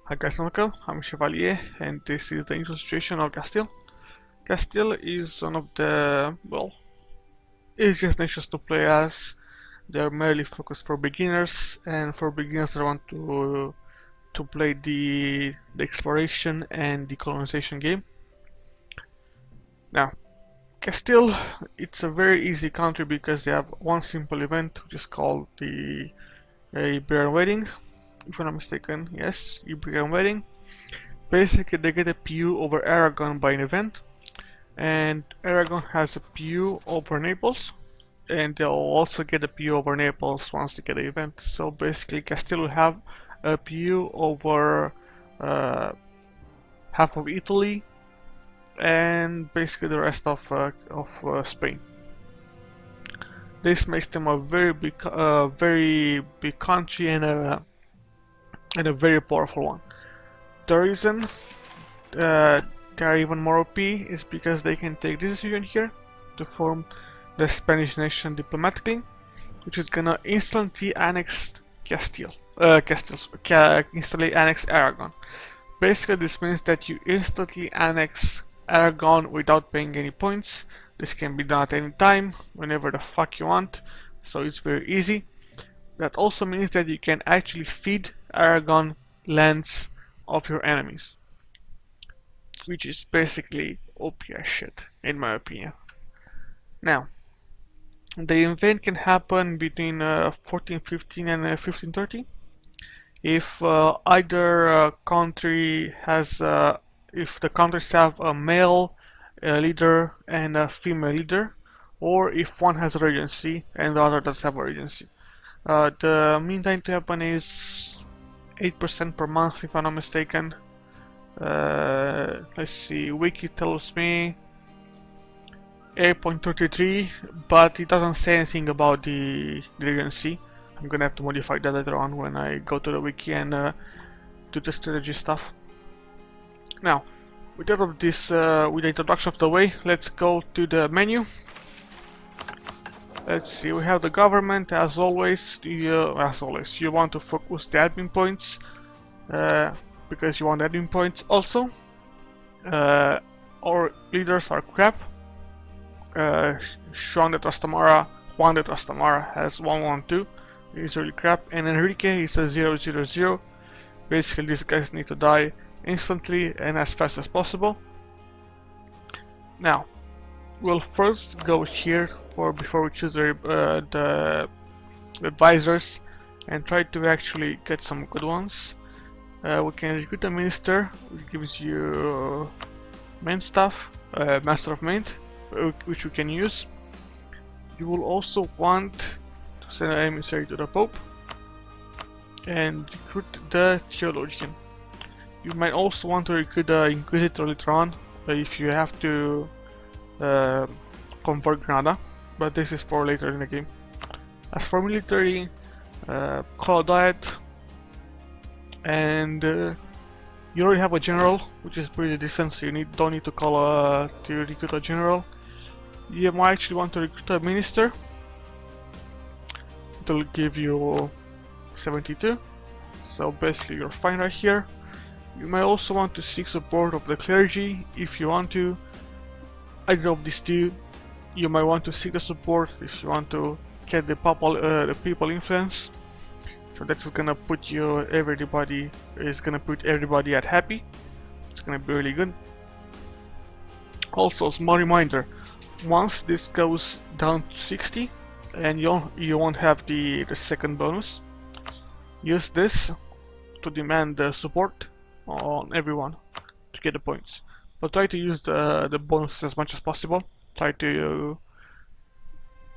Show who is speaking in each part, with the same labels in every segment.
Speaker 1: Hi guys, welcome. I'm Chevalier, and this is the illustration of Castile. Castile is one of the, easiest nations to play as. They're merely focused for beginners, and for beginners that want to play the exploration and the colonization game. Now, Castile, it's a very easy country because they have one simple event, which is called the Iberian Wedding. If I'm not mistaken, yes, Iberian Wedding. Basically, they get a PU over Aragon by an event, and Aragon has a PU over Naples, and they'll also get a PU over Naples once they get the event. So basically, Castile will have a PU over half of Italy, and basically the rest of Spain. This makes them a very big country and a very powerful one. The reason they are even more OP is because they can take this decision here to form the Spanish nation diplomatically, which is gonna instantly annex Castile. Instantly annex Aragon. Basically, this means that you instantly annex Aragon without paying any points. This can be done at any time, whenever the fuck you want, so it's very easy. That also means that you can actually feed Aragon lands of your enemies, which is basically OP as shit, in my opinion. Now, the event can happen between 1415 and 1530. If either country has, if the countries have a male leader and a female leader, or if one has a regency and the other doesn't have a regency. The mean time to happen is 8% per month, if I'm not mistaken. Let's see, wiki tells me 8.33, but it doesn't say anything about the regency. I'm gonna have to modify that later on when I go to the wiki and do the strategy stuff. Now, with all of this, with the introduction of the way, let's go to the menu. Let's see, we have the government as always. You want to focus the admin points because you want admin points. Also, our leaders are crap. Juan de Trastamara has 112. He's really crap, and Enrique is a 000. Basically, these guys need to die instantly and as fast as possible. Now, we'll first go here before we choose the advisors and try to actually get some good ones. We can recruit a minister, which gives you main stuff, master of mint, which we can use. You will also want to send an emissary to the Pope and recruit the theologian. You might also want to recruit the Inquisitor later on if you have to convert Granada, but this is for later in the game. As for military, call a diet, and you already have a general, which is pretty decent, so you don't need to call to recruit a general. You might actually want to recruit a minister. It'll give you 72, so basically you're fine right here. You might also want to seek support of the clergy if you want to. Either of these two. You might want to seek the support if you want to get the people influence. So that's gonna put everybody at happy. It's gonna be really good. Also, small reminder: once this goes down to 60, and you won't have the second bonus, use this to demand the support on everyone to get the points. But try to use the bonuses as much as possible. Try to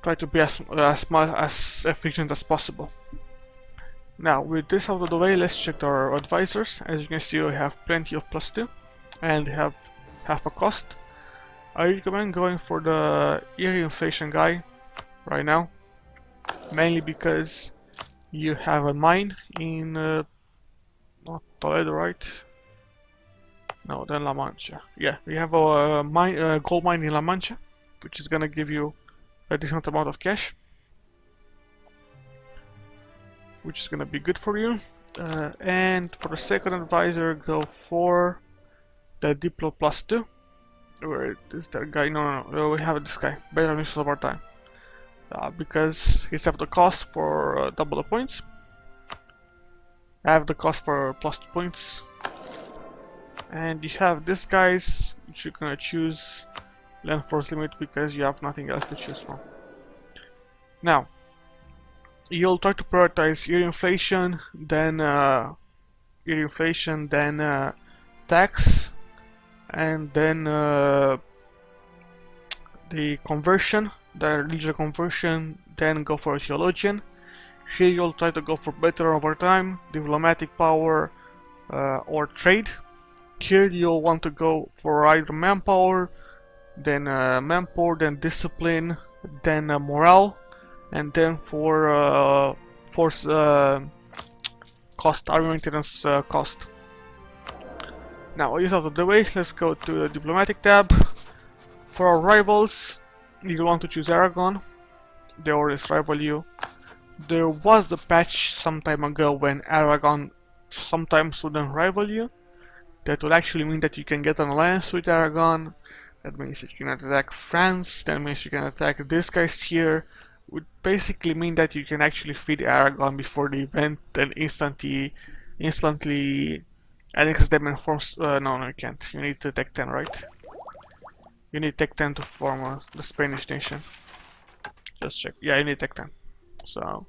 Speaker 1: be as efficient as possible. Now, with this out of the way, let's check our advisors. As you can see, we have plenty of +2, and they have half a cost. I recommend going for the eerie inflation guy right now, mainly because you have a mine in not Toledo, right? No, then La Mancha. Yeah, we have a gold mine in La Mancha, which is gonna give you a decent amount of cash, which is gonna be good for you. And for the second advisor, go for the Diplo +2. Where is that guy? No, we have this guy. Better use of our time. Because he's have the cost for double the points. I have the cost for +2 points. And you have this guys, which you're gonna choose land force limit because you have nothing else to choose from. Now, you'll try to prioritize your inflation, then tax, and then the conversion, the religious conversion, then go for a theologian. Here you'll try to go for better over time, diplomatic power, or trade. Here you'll want to go for either manpower, then discipline, then morale, and then for force cost, army maintenance cost. Now, ease out of the way, let's go to the diplomatic tab. For our rivals, you want to choose Aragon. They always rival you. There was the patch some time ago when Aragon sometimes wouldn't rival you. That would actually mean that you can get an alliance with Aragon. That means that you can attack France. That means you can attack this guys here. Would basically mean that you can actually feed Aragon before the event and instantly annex them and form. No, you can't. You need to Tech 10, right? You need Tech 10 to form the Spanish nation. Just check. Yeah, you need Tech 10. So,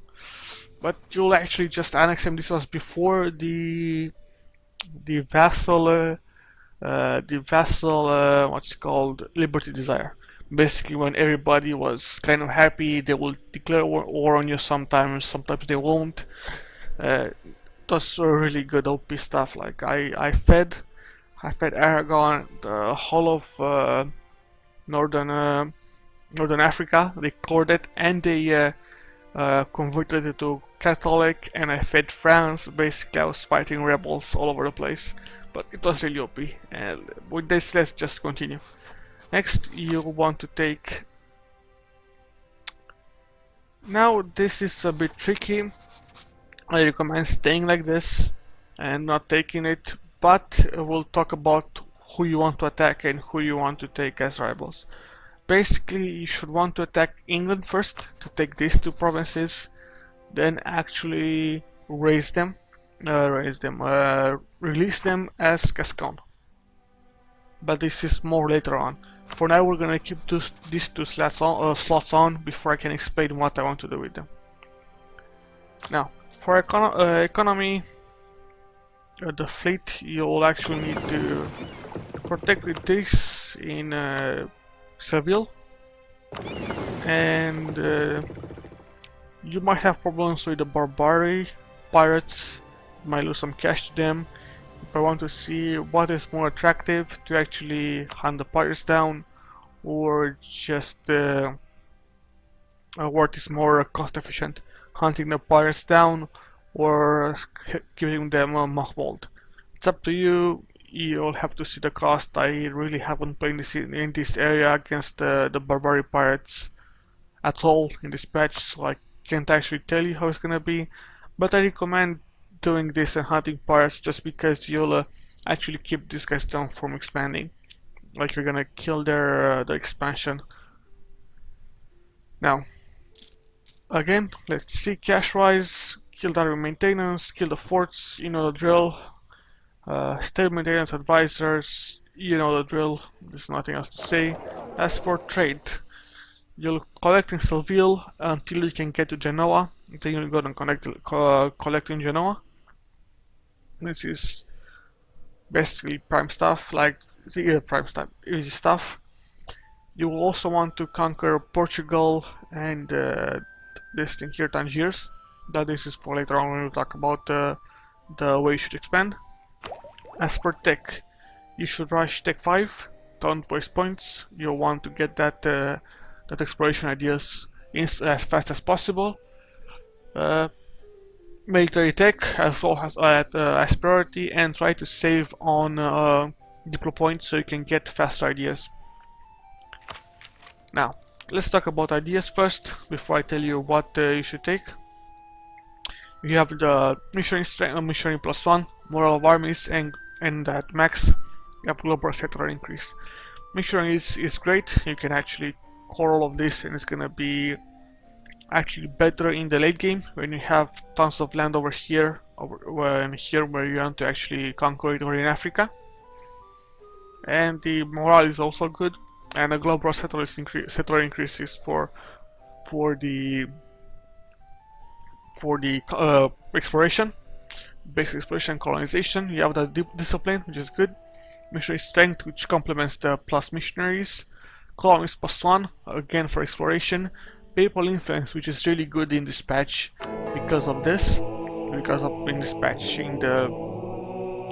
Speaker 1: but you'll actually just annex him. This was before the vassal, what's it called, Liberty Desire. Basically, when everybody was kind of happy, they will declare war on you sometimes they won't. That's really good OP stuff. Like I fed Aragon the whole of northern Africa. They cleared it and they converted it to Catholic, and I fed France. Basically, I was fighting rebels all over the place, but it was really OP. And with this, let's just continue. Next, you want to take. Now, this is a bit tricky. I recommend staying like this and not taking it, but we'll talk about who you want to attack and who you want to take as rivals. Basically, you should want to attack England first to take these two provinces, then actually release them as Gascon. But this is more later on. For now, we're gonna keep these two slots on before I can explain what I want to do with them. Now, for economy, the fleet, you'll actually need to protect with this in Seville, and you might have problems with the Barbari pirates. You might lose some cash to them. If I want to see what is more attractive, to actually hunt the pirates down, or just what is more cost efficient, hunting the pirates down or giving them a mothballed. It's up to you. You'll have to see the cost. I really haven't played in this area against the Barbari pirates at all in this patch, so I can't actually tell you how it's gonna be, but I recommend doing this and hunting pirates just because you'll actually keep these guys down from expanding. Like, you're gonna kill their expansion. Now, again, let's see cash wise. Kill the army maintenance, kill the forts, you know the drill. State maintenance advisors, you know the drill. There's nothing else to say. As for trade, you'll collect in Seville until you can get to Genoa. Then you'll go and collect in Genoa. This is basically prime stuff, like easy stuff. You will also want to conquer Portugal and this thing here, Tangiers. That this is for later on when we talk about the way you should expand. As for tech, you should rush Tech 5. Don't waste points. You'll want to get that exploration ideas as fast as possible. Military tech as well as priority, and try to save on Diplo points so you can get faster ideas. Now, let's talk about ideas first before I tell you what you should take. You have the missionary strength, missionary +1, moral of armies, and at max you have global settler increase. Missionary is great. You can actually core all of this, and it's gonna be actually better in the late game when you have tons of land over here, and here where you want to actually conquer it, or in Africa. And the morale is also good, and the global settler increases for the exploration, basic exploration, colonization. You have the discipline, which is good. Missionary strength, which complements the plus missionaries. Colonies +1, again for exploration. Papal influence, which is really good in this patch because of this. Because of in this patch, in the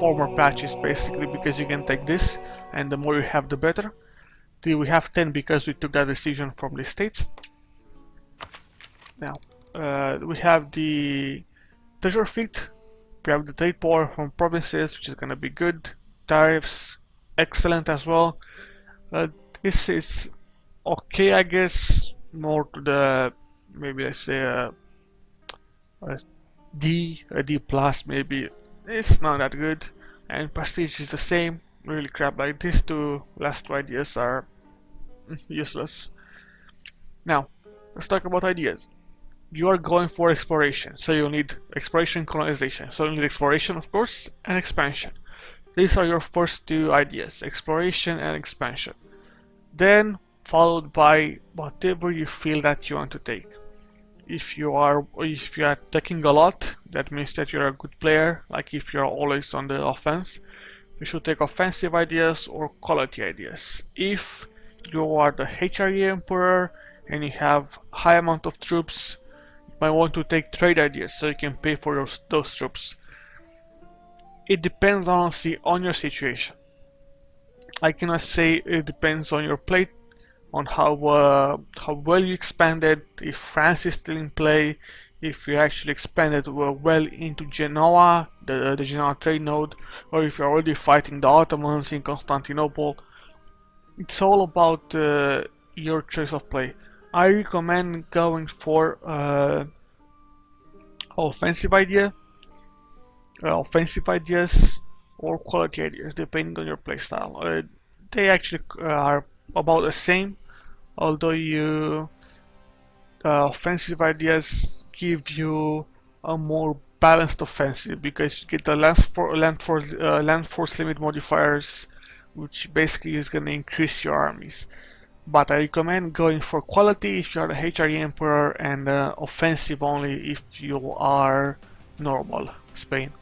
Speaker 1: former patches, basically, because you can take this, and the more you have, the better. We have 10 because we took that decision from the states. Now, we have the treasure fleet. We have the trade power from provinces, which is gonna be good. Tariffs, excellent as well. This is okay, I guess. More to the, maybe let's say a D plus maybe. It's not that good. And prestige is the same. Really crap. Like these two last two ideas are useless. Now, let's talk about ideas. You are going for exploration, so you need exploration, colonization. So you need exploration, of course, and expansion. These are your first two ideas, exploration and expansion. Then followed by whatever you feel that you want to take. If you are taking a lot, that means that you're a good player. Like if you're always on the offense, you should take offensive ideas or quality ideas. If you are the HRE Emperor and you have high amount of troops, you might want to take trade ideas so you can pay for those troops. It depends honestly on your situation. I cannot say it depends on your plate, on how well you expanded, if France is still in play, if you actually expanded well into Genoa, the Genoa trade node, or if you're already fighting the Ottomans in Constantinople. It's all about your choice of play. I recommend going for offensive ideas or quality ideas, depending on your playstyle. They actually are about the same, although offensive ideas give you a more balanced offensive because you get the land force limit modifiers, which basically is going to increase your armies. But I recommend going for quality if you are the HRE Emperor, and offensive only if you are normal Spain.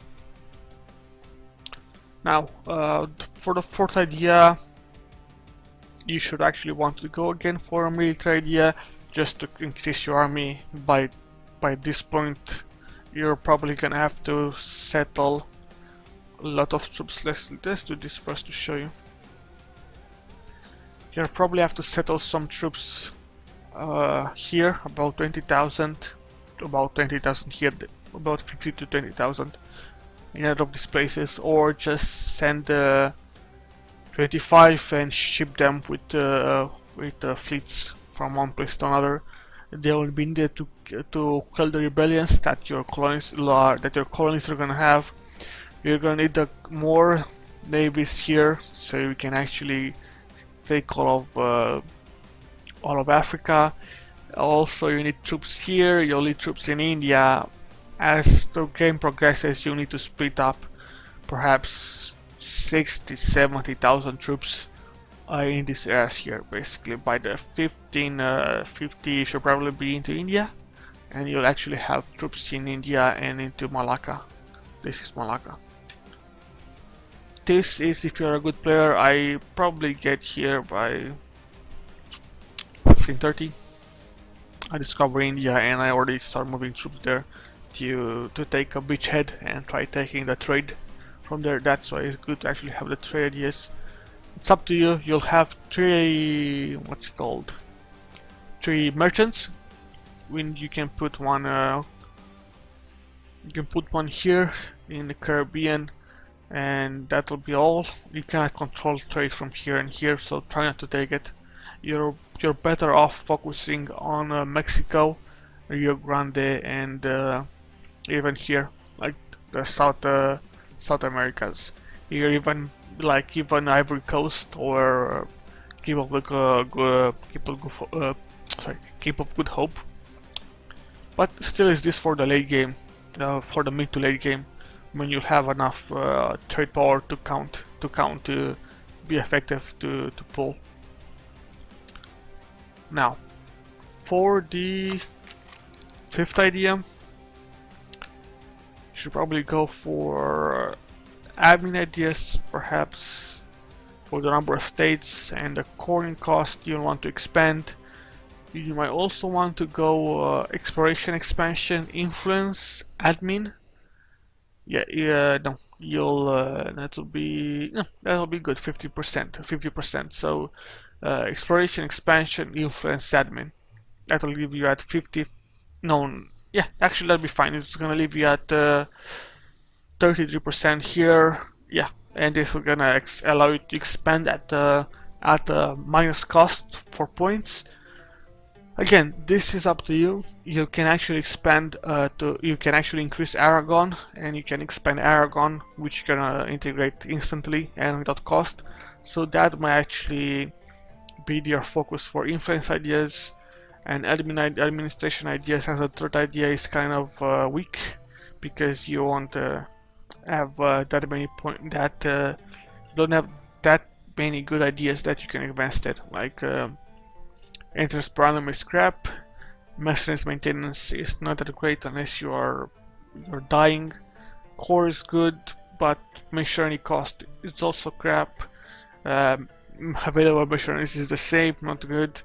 Speaker 1: Now, for the fourth idea, you should actually want to go again for a military idea just to increase your army. By this point, you're probably gonna have to settle a lot of troops. Let's do this first to show you. You'll probably have to settle some troops here, about 20,000, about 20,000 here, about 50 to 20,000 in either of these places, or just send 25 and ship them with fleets from one place to another. They will be needed to kill the rebellions that your colonies are gonna have. You're gonna need more navies here, so you can actually take all of Africa. Also, you need troops here. You'll need troops in India. As the game progresses, you need to split up, perhaps 60-70,000 troops in these areas here. Basically, by the 1550, you should probably be into India, and you'll actually have troops in India and into Malacca. This is Malacca. This is if you're a good player. I probably get here by 1530. I discover India and I already start moving troops there to take a beachhead and try taking the trade from there. That's why it's good to actually have the trade ideas. It's up to you. You'll have three merchants. When you can put one here in the Caribbean, and that'll be all. You cannot control trade from here and here, so try not to take it. You're better off focusing on Mexico, Rio Grande, and even here, like the South Americas, here even like even Ivory Coast or Cape of Cape of Good Hope. But still, is this for the late game, for the mid to late game, when you have enough trade power to be effective to pull. Now, for the fifth idea, you should probably go for admin ideas, perhaps for the number of states and the coin cost you want to expand. You might also want to go exploration, expansion, influence, admin. No, you'll that'll be good. 50%. So exploration, expansion, influence, admin. That'll leave you at 50. No, yeah, actually that'll be fine. It's gonna leave you at 33% here. Yeah, and this is gonna allow you to expand at minus cost for points. Again, this is up to you. You can actually expand you can actually increase Aragon, and you can expand Aragon, which you're gonna integrate instantly and without cost. So that might actually be your focus for influence ideas, and administration ideas as a third idea is kind of weak, because you won't have that many you don't have that many good ideas that you can invest it, like interest per annum is crap. Mercenaries maintenance is not that great unless you're dying. Core is good, but missionary cost is also crap. Available missionaries is the same, not good.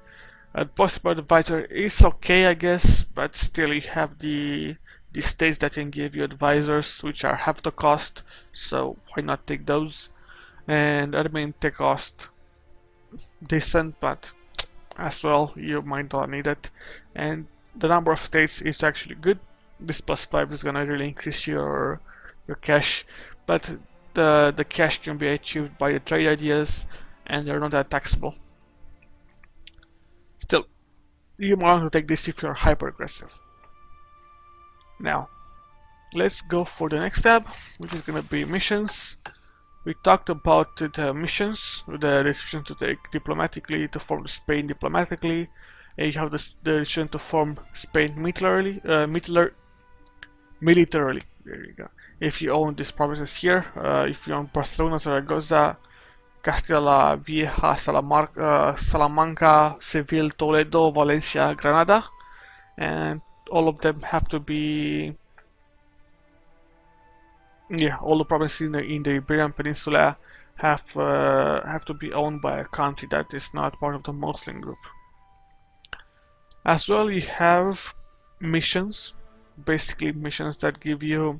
Speaker 1: Possible advisor is okay, I guess, but still you have the states that can give you advisors, which are half the cost, so why not take those? And admin tech cost decent, but as well you might not need it. And the number of states is actually good. This +5 is gonna really increase your cash, but the cash can be achieved by the trade ideas, and they're not that taxable. Still, you might want to take this if you're hyper aggressive. Now, let's go for the next tab, which is gonna be missions. We talked about the missions, the decision to take diplomatically, to form Spain diplomatically, and you have the decision to form Spain militarily. There you go. If you own these provinces here, if you own Barcelona, Zaragoza, Castilla Vieja, Salamanca, Seville, Toledo, Valencia, Granada, and all of them have to be, yeah, all the provinces in the Iberian Peninsula have to be owned by a country that is not part of the Muslim group. As well, you have missions, basically missions that give you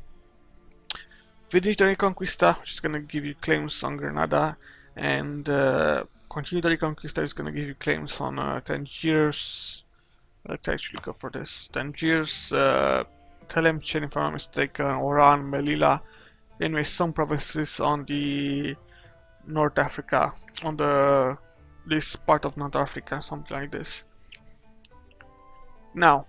Speaker 1: finish the Reconquista, which is gonna give you claims on Granada, and continue the Reconquista is gonna give you claims on Tangiers. Let's actually go for this. Tangiers, Tlemcen, if I'm not mistaken, Oran, Melilla. Anyway, some provinces on the North Africa, on this part of North Africa, something like this. Now,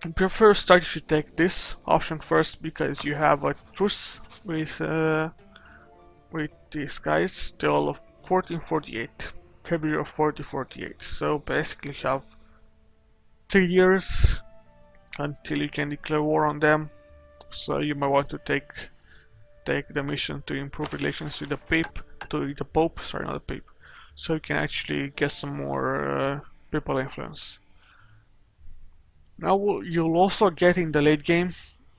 Speaker 1: if you first start, you should take this option first, because you have a truce with these guys till 1448, February of 1448. So basically, you have 3 years until you can declare war on them. So you might want to take the mission to improve relations with the Pope, sorry, not the Pope, so you can actually get some more people influence. Now you'll also get in the late game.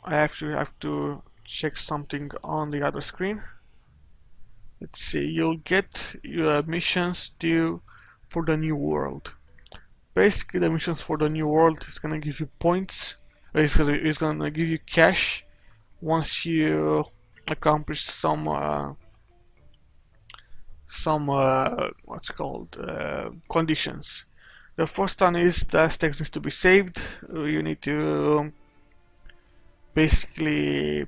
Speaker 1: I have to check something on the other screen. Let's see. You'll get your missions due for the New World. Basically, the missions for the New World is gonna give you points. It's gonna give you cash once you accomplish some what's called conditions. The first one is the Aztecs needs to be saved. You need to basically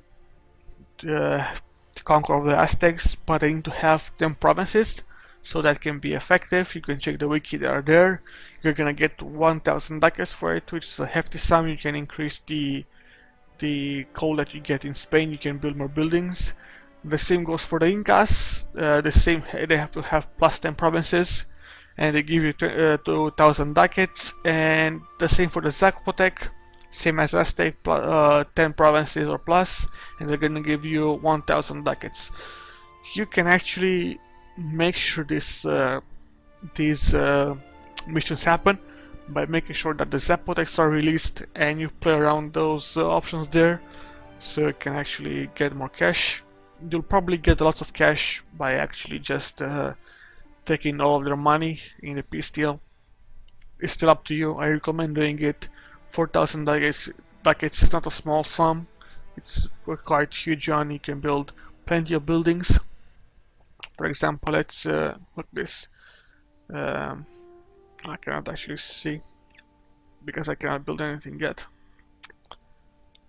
Speaker 1: conquer all the Aztecs, but they need to have 10 provinces, so that can be effective. You can check the wiki, they are there. You're gonna get 1000 ducats for it, which is a hefty sum. You can increase the the coal that you get in Spain, you can build more buildings. The same goes for the Incas. The same, they have to have plus 10 provinces, and they give you 2,000 ducats. And the same for the Zapotec, same as Aztec, 10 provinces or plus, and they're gonna give you 1,000 ducats. You can actually make sure these missions happen by making sure that the Zapotecs are released, and you play around those options there, so you can actually get more cash. You'll probably get lots of cash by actually just taking all of their money in the peace deal. It's still up to you. I recommend doing it. 4,000 ducats is not a small sum. It's quite huge one. You can build plenty of buildings. For example, let's look this. I cannot actually see because I cannot build anything yet.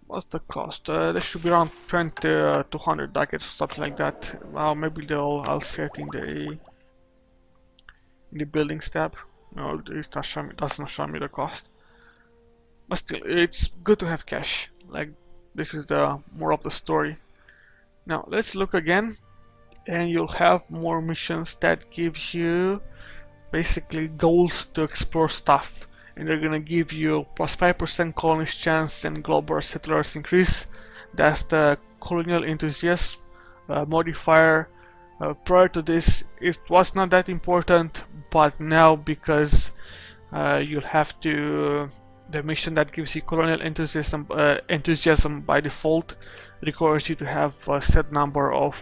Speaker 1: What's the cost? There should be around 200 ducats or something like that. Well, maybe I'll set in the buildings tab. No, it's not showing me, does not show me the cost. But still, it's good to have cash. Like, this is the more of the story. Now let's look again, and you'll have more missions that give you basically goals to explore stuff. And they're gonna give you plus 5% colonist chance and global settlers increase. That's the colonial enthusiast modifier. Prior to this, it was not that important, but now because you'll have to, the mission that gives you colonial enthusiasm by default requires you to have a set number of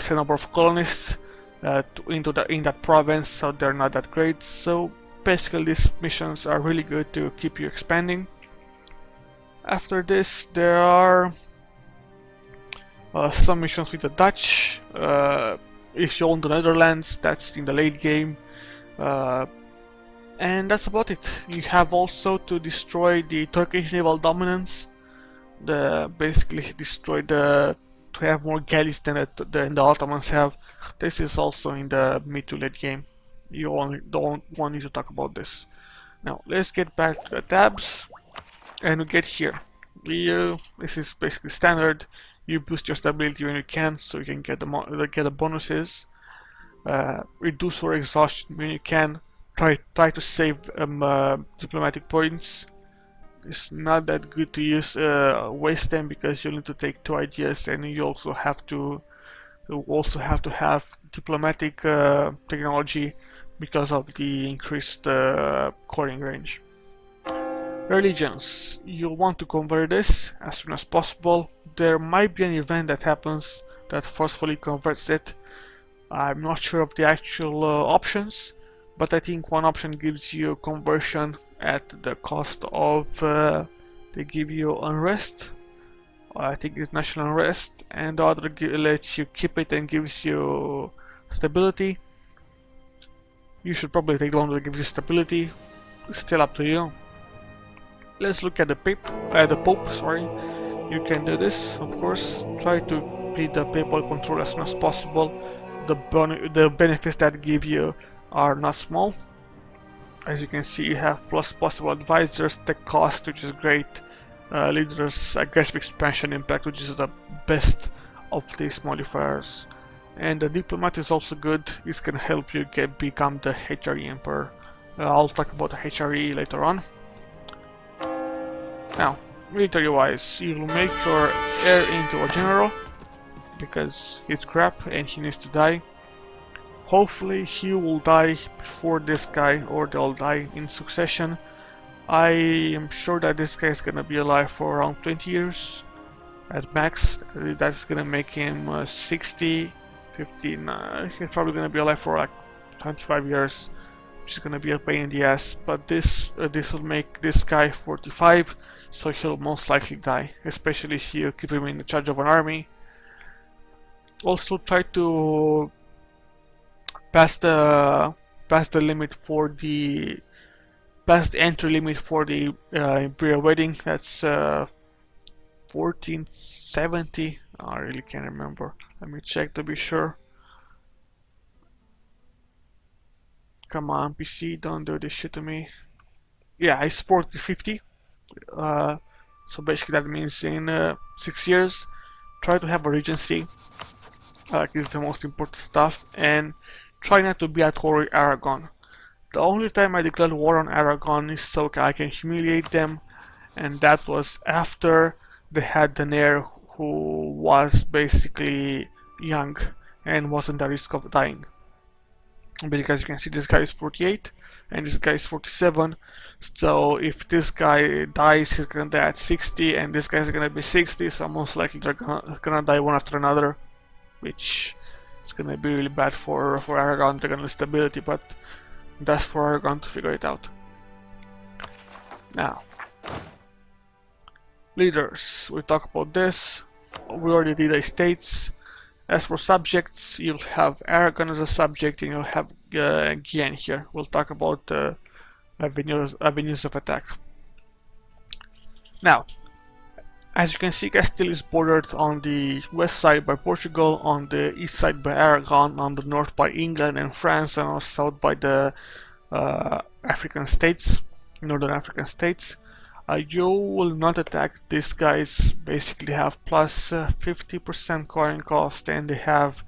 Speaker 1: set number of colonists in that province, so they're not that great. So basically these missions are really good to keep you expanding. After this there are some missions with the Dutch. If you own the Netherlands, that's in the late game, and that's about it. You have also to destroy the Turkish naval dominance, basically destroy to have more galleys than the Ottomans have. This is also in the mid to late game. You only don't want me to talk about this. Now let's get back to the tabs, and we get here. This is basically standard. You boost your stability when you can, so you can get the bonuses. Reduce your exhaustion when you can. Try to save diplomatic points. It's not that good to use waste them, because you'll need to take 2 ideas, and you also have to have diplomatic technology because of the increased coring range. Religions. You'll want to convert this as soon as possible. There might be an event that happens that forcefully converts it. I'm not sure of the actual options, but I think one option gives you conversion at the cost of they give you unrest. I think it's national unrest, and the other lets you keep it and gives you stability. You should probably take the one that gives you stability. It's still up to you. Let's look at the Pope. Sorry, you can do this, of course. Try to beat the papal control as soon as possible. The benefits that give you are not small. As you can see, you have plus possible advisors, tech cost, which is great, leaders, aggressive expansion impact, which is the best of these modifiers, and the diplomat is also good. This can help you become the HRE emperor. I'll talk about the HRE later on. Now, military wise, you'll make your heir into a general because he's crap and he needs to die. Hopefully he will die before this guy, or they'll die in succession. I am sure that this guy is gonna be alive for around 20 years at max. That's gonna make him 60, 15. He's probably gonna be alive for like 25 years, which is gonna be a pain in the ass. But this will make this guy 45, so he'll most likely die, especially if you keep him in charge of an army. Also try to pass the limit for the entry limit for the imperial wedding. That's 1470. I really can't remember. Let me check to be sure. Come on, PC, don't do this shit to me. Yeah, it's 1450. So basically that means in 6 years, try to have a regency. Is the most important stuff, and try not to be at war with Aragon. The only time I declared war on Aragon is so I can humiliate them, and that was after they had an heir who was basically young and wasn't at risk of dying. Because you can see this guy is 48 and this guy is 47, so if this guy dies, he's gonna die at 60, and this guy's gonna be 60, so most likely they're gonna die one after another, which is gonna be really bad for Aragon. They're gonna lose stability, but that's for Aragon to figure it out. Now, leaders, we talk about this. We already did the states. As for subjects, you'll have Aragon as a subject, and you'll have Gien here. We'll talk about avenues of attack. Now, as you can see, Castile is bordered on the west side by Portugal, on the east side by Aragon, on the north by England and France, and on the south by the African states, northern African states. You will not attack these guys. Basically have plus 50% coin cost, and they have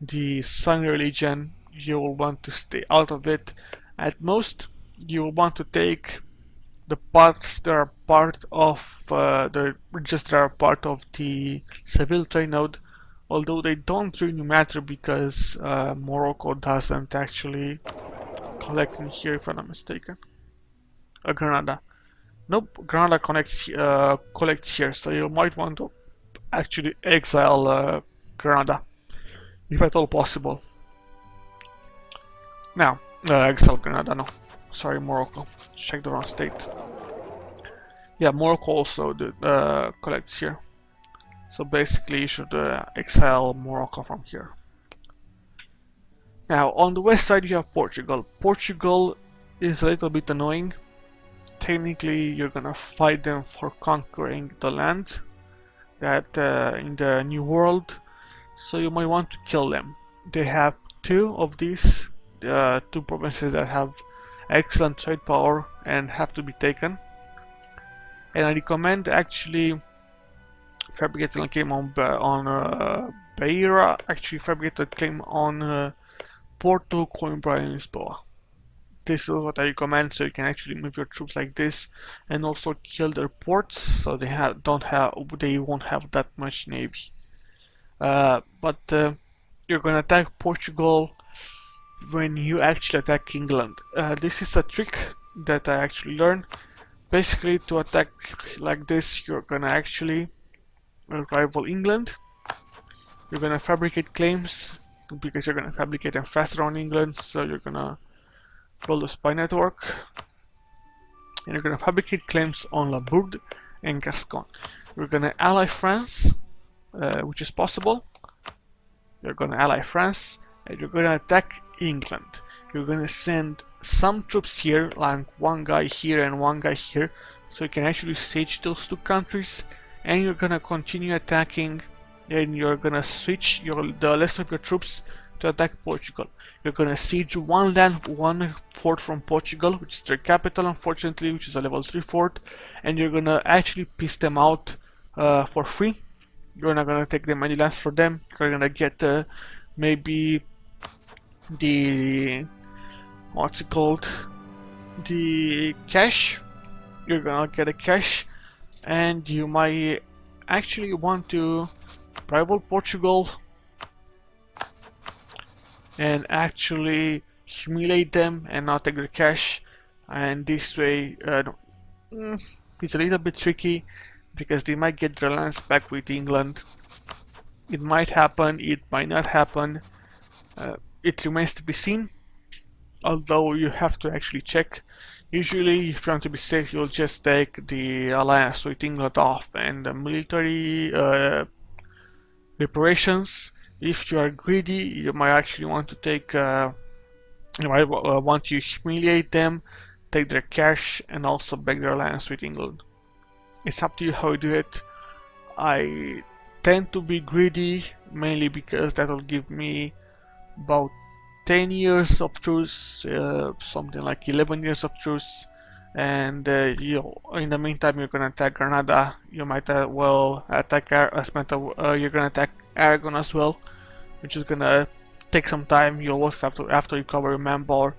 Speaker 1: the Sun religion. You will want to stay out of it. At most, you will want to take the parts that are part of the regions that are part of the Seville trade node, although they don't really matter because Morocco doesn't actually collect in here, if I'm not mistaken. Granada. Nope, Granada collects here, so you might want to actually exile Granada, if at all possible. Now, exile Granada, no. Sorry, Morocco. Check the wrong state. Yeah, Morocco also collects here. So basically you should exile Morocco from here. Now, on the west side you have Portugal. Portugal is a little bit annoying. Technically you're gonna fight them for conquering the land that in the New World, so you might want to kill them. They have two of these two provinces that have excellent trade power and have to be taken, and I recommend actually fabricating a claim on Beira, actually fabricate a claim on Porto, Coimbra and Lisboa. This is what I recommend, so you can actually move your troops like this and also kill their ports, so they won't have that much navy. But you're gonna attack Portugal when you actually attack England. This is a trick that I actually learned. Basically, to attack like this, you're gonna actually rival England. You're gonna fabricate claims because you're gonna fabricate them faster on England, so you're gonna build a spy network, and you're gonna fabricate claims on La Bourde and Gascon. You're gonna ally France, which is possible. You're gonna ally France, and you're gonna attack England. You're gonna send some troops here, like one guy here and one guy here, so you can actually siege those two countries, and you're gonna continue attacking, and you're gonna switch the rest of your troops to attack Portugal. You're gonna siege one fort from Portugal, which is their capital, unfortunately, which is a level 3 fort, and you're gonna actually piss them out for free. You're not gonna take them any lands for them. You're gonna get maybe the what's it called? The cash. You're gonna get a cash, and you might actually want to rival Portugal and actually humiliate them and not take their cash, and this way it's a little bit tricky because they might get their lands back with England. It might happen, it might not happen, it remains to be seen, although you have to actually check. Usually if you want to be safe, you'll just take the alliance with England off and the military reparations. If you are greedy, you might actually want to take, you might want to humiliate them, take their cash, and also beg their alliance with England. It's up to you how you do it. I tend to be greedy, mainly because that will give me about 10 years of truce, something like 11 years of truce, and you, in the meantime, you're gonna attack Granada. You might well attack you're gonna attack Aragon as well, which is gonna take some time. You'll also have to, after you cover your manpower,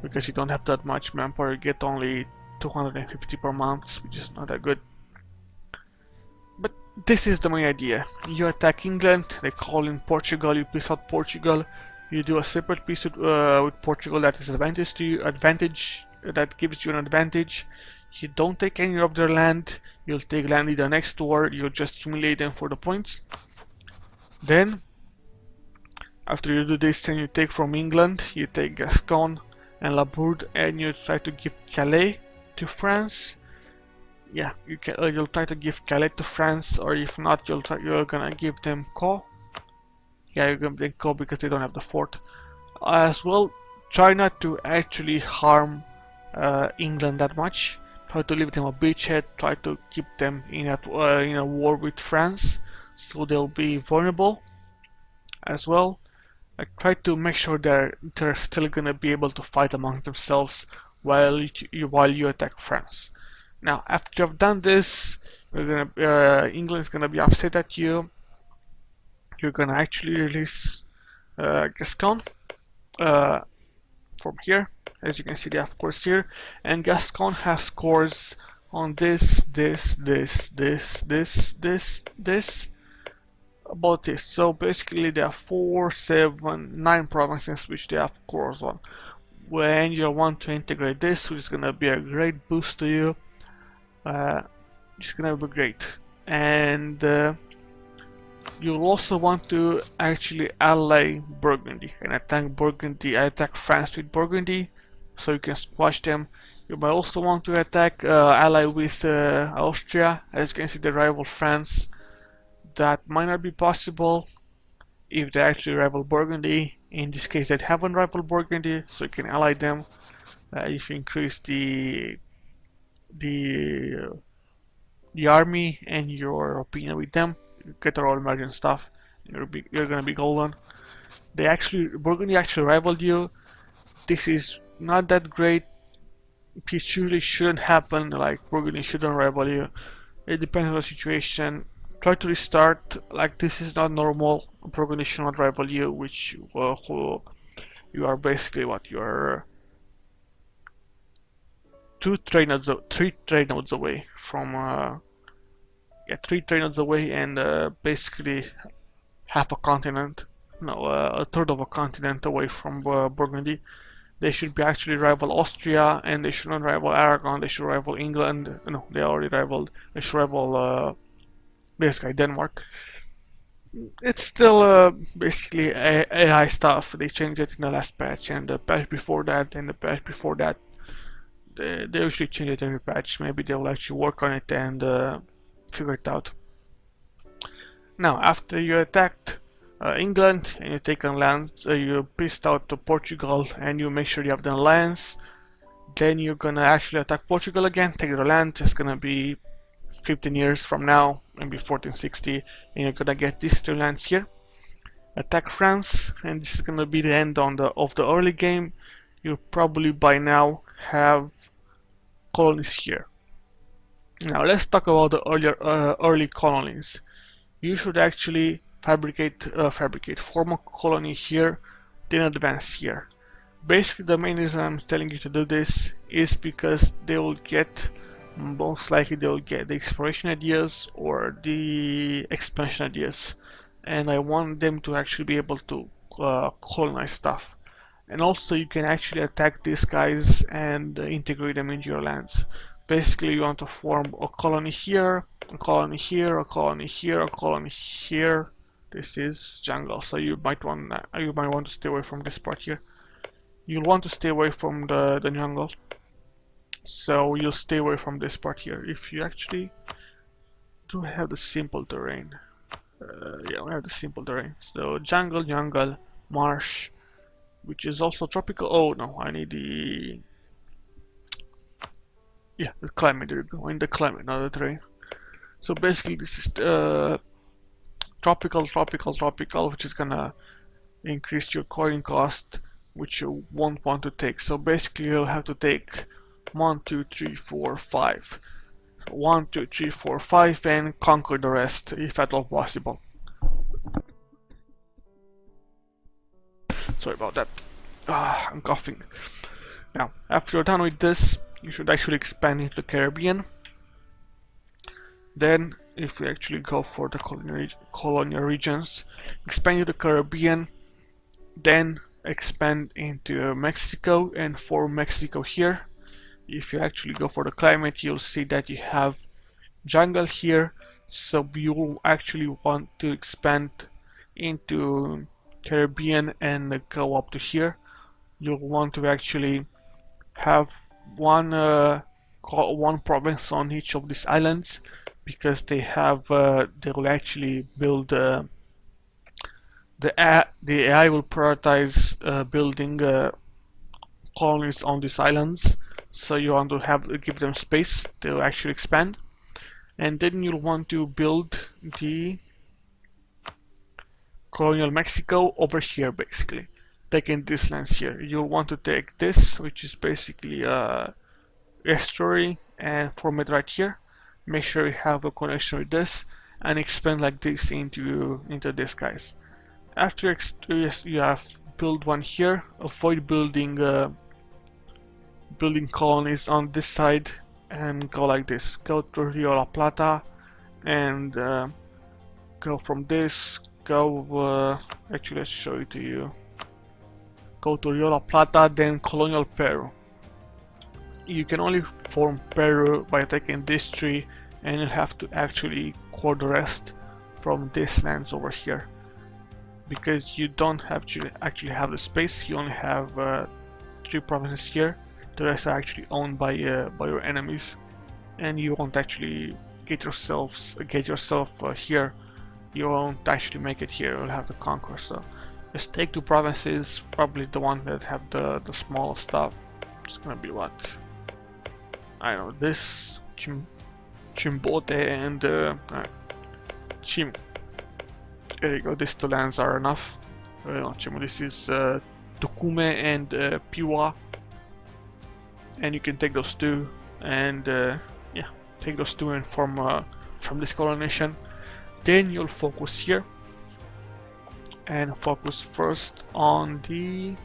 Speaker 1: because you don't have that much manpower, you get only 250 per month, which is not that good. But this is the main idea. You attack England, they call in Portugal, you piece out Portugal, you do a separate piece with Portugal that is advantage to you, that gives you an advantage. You don't take any of their land, you'll take land in the next war, you'll just humiliate them for the points. Then, after you do this, then you take from England, you take Gascon and La Bourde, and you try to give Calais to France. Yeah, you'll try to give Calais to France, or if not, you're gonna give them Caen. Yeah, you're gonna give Caen because they don't have the fort. As well, try not to actually harm England that much. Try to leave them a beachhead. Try to keep them in a war with France, so they'll be vulnerable. As well, I try to make sure they're still gonna be able to fight among themselves while you attack France. Now, after you've done this, England's gonna be upset at you. You're gonna actually release Gascon from here. As you can see, they have cores here, and Gascon has cores on this, about this. So basically, there are 4, 7, 9 provinces which they have cores on. When you want to integrate this, which is gonna be a great boost to you. It's gonna be great, and you'll also want to actually ally Burgundy and attack Burgundy. Attack France with Burgundy, so you can squash them. You might also want to attack ally with Austria. As you can see, they rival France. That might not be possible if they actually rival Burgundy. In this case, they haven't rivaled Burgundy, so you can ally them. If you increase the army and your opinion with them, you get all American stuff. You're gonna be golden. Burgundy actually rivaled you. This is not that great. This usually shouldn't happen. Like, Burgundy shouldn't rival you. It depends on the situation. Try to restart. Like, this is not normal. Burgundy should not rival you, which you are basically what you are. 3 trade nodes away from 3 trade nodes away, and basically half a continent, no, a third of a continent away from Burgundy. They should be actually rival Austria, and they shouldn't rival Aragon. They should rival England. No, they already rivaled. They should rival this guy, Denmark. It's still basically AI stuff. They changed it in the last patch, and the patch before that, and the patch before that. They usually change it every patch. Maybe they'll actually work on it and figure it out. Now, after you attacked England and you taken lands, you pieced out to Portugal and you make sure you have the alliance, then you're gonna actually attack Portugal again, take the land. It's gonna be 15 years from now, maybe 1460, and you're gonna get these 2 lands here. Attack France, and this is gonna be the end of the early game. You probably by now have colonies here. Now let's talk about the early colonies. You should actually form a colony here, then advance here. Basically, the main reason I'm telling you to do this is because most likely they will get the exploration ideas or the expansion ideas, and I want them to actually be able to colonize stuff. And also, you can actually attack these guys and integrate them into your lands. Basically, you want to form a colony here, a colony here, a colony here, a colony here. This is jungle, so you might want to stay away from this part here. You'll want to stay away from the jungle, so you'll stay away from this part here. If you actually do have the simple terrain, yeah, we have the simple terrain. So jungle, marsh, which is also tropical. Oh no, I need the climate. There you go. In the climate, not the terrain. So basically, this is tropical, which is gonna increase your coin cost, which you won't want to take. So basically, you'll have to take 1, 2, 3, 4, 5. 1, 2, 3, 4, 5, and conquer the rest if at all possible. Sorry about that. I'm coughing. Now, after you're done with this, you should actually expand into the Caribbean. Then, if we actually go for the colonial regions, expand into the Caribbean, then expand into Mexico and form Mexico here. If you actually go for the climate, you'll see that you have jungle here, so you will actually want to expand into Caribbean and go up to here. You'll want to actually have one province on each of these islands, because they will actually build the AI will prioritize building colonies on these islands, so you want to give them space to actually expand. And then you'll want to build the colonial Mexico over here, basically taking this lands here. You'll want to take this, which is basically a estuary, and form it right here. Make sure you have a connection with this and expand like this into this, guys. After you have built one here, avoid building colonies on this side and go like this. Go to Rio La Plata and go from this. Actually, let's show it to you. Go to Rio La Plata, then colonial Peru. You can only form Peru by taking this tree, and you'll have to actually core the rest from these lands over here, because you don't have to actually have the space. You only have 3 provinces here. The rest are actually owned by your enemies, and you won't actually get yourself here. You won't actually make it here. You'll have to conquer. So just take 2 provinces, probably the one that have the small stuff. It's gonna be what, I don't know, this Chimbote and Chim. There you go. These 2 lands are enough. No, Chimo. This is Tucume and Piwa, and you can take those 2 and yeah, take those 2 and form from this colonization. Then you'll focus here and focus first on the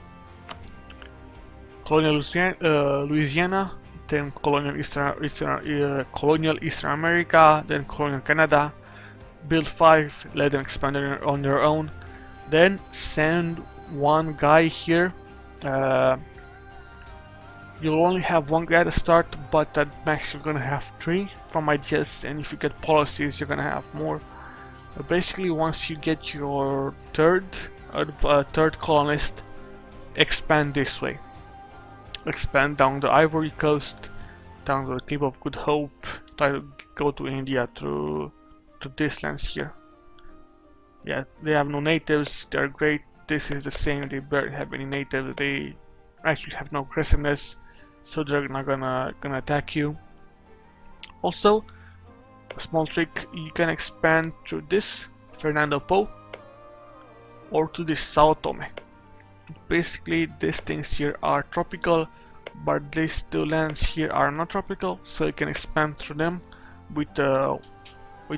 Speaker 1: colonial Louisiana, then colonial Eastern America, then colonial Canada. Build 5, let them expand on their own. Then send 1 guy here. You'll only have 1 guy to start, but at max you're gonna have 3 from my guess, and if you get policies you're gonna have more. Basically, once you get your third colonist, expand this way. Expand down the Ivory Coast, down the Cape of Good Hope. Try to go to India through these lands here. Yeah, they have no natives. They're great. This is the same. They barely have any natives. They actually have no aggressiveness, so they're not gonna attack you. Also, a small trick, you can expand through this Fernando Po or to this Sao Tome. Basically, these things here are tropical, but these 2 lands here are not tropical, so you can expand through them with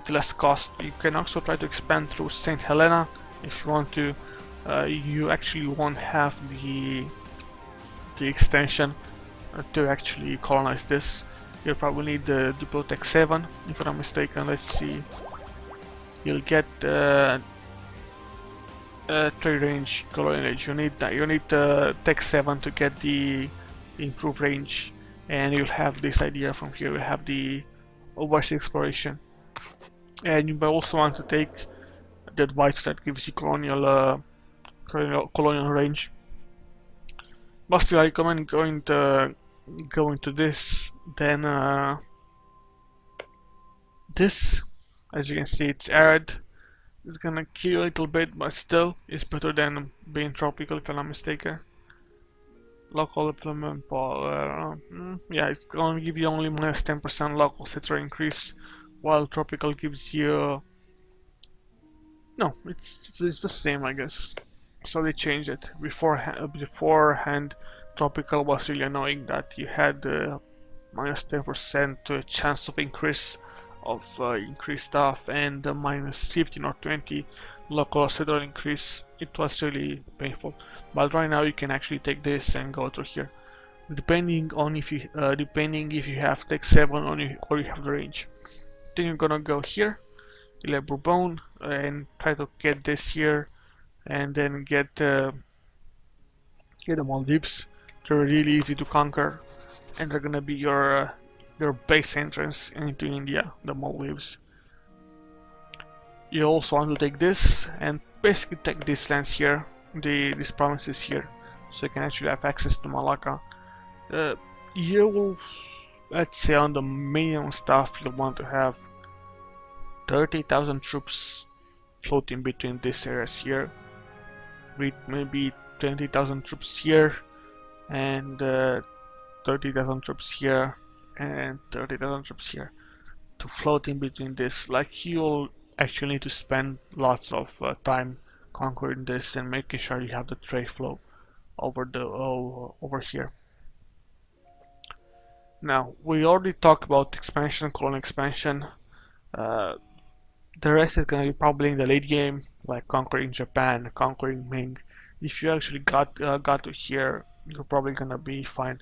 Speaker 1: less cost. You can also try to expand through St. Helena if you want to. You actually won't have the extension to actually colonize this. You'll probably need the Diplotech 7, if I'm not mistaken. Let's see. You'll get trade range, colonial age. You need that. You need the Tech 7 to get the improved range, and you'll have this idea from here. We have the overseas exploration, and you may also want to take the advice that gives you colonial range. But still, I recommend going to this. Then this, as you can see, it's arid. It's gonna kill you a little bit, but still, it's better than being tropical, if I'm not mistaken. Local implement, yeah, it's gonna give you only minus 10% local etc. increase, while tropical gives you no, it's the same, I guess. So they changed it. Beforehand, tropical was really annoying that you had minus 10% to a chance of increase of increased stuff, and minus 15 or 20 local cedral increase. It was really painful, but right now you can actually take this and go through here, depending on if you have tech 7 on you or you have the range. Then you're gonna go here, Le Bourbon, and try to get this here, and then get the Maldives. They're really easy to conquer, and they're gonna be your base entrance into India, the Maldives. You also want to take this and basically take these lands here, these provinces here, so you can actually have access to Malacca. You will, let's say, on the minimum stuff, you'll want to have 30,000 troops floating between these areas here, with maybe 20,000 troops here, and 30,000 troops here, and 30,000 troops here, to float in between this. Like, you'll actually need to spend lots of time conquering this and making sure you have the trade flow over here. Now, we already talked about expansion, colonial expansion. The rest is gonna be probably in the late game, like conquering Japan, conquering Ming. If you actually got to here, you're probably gonna be fine.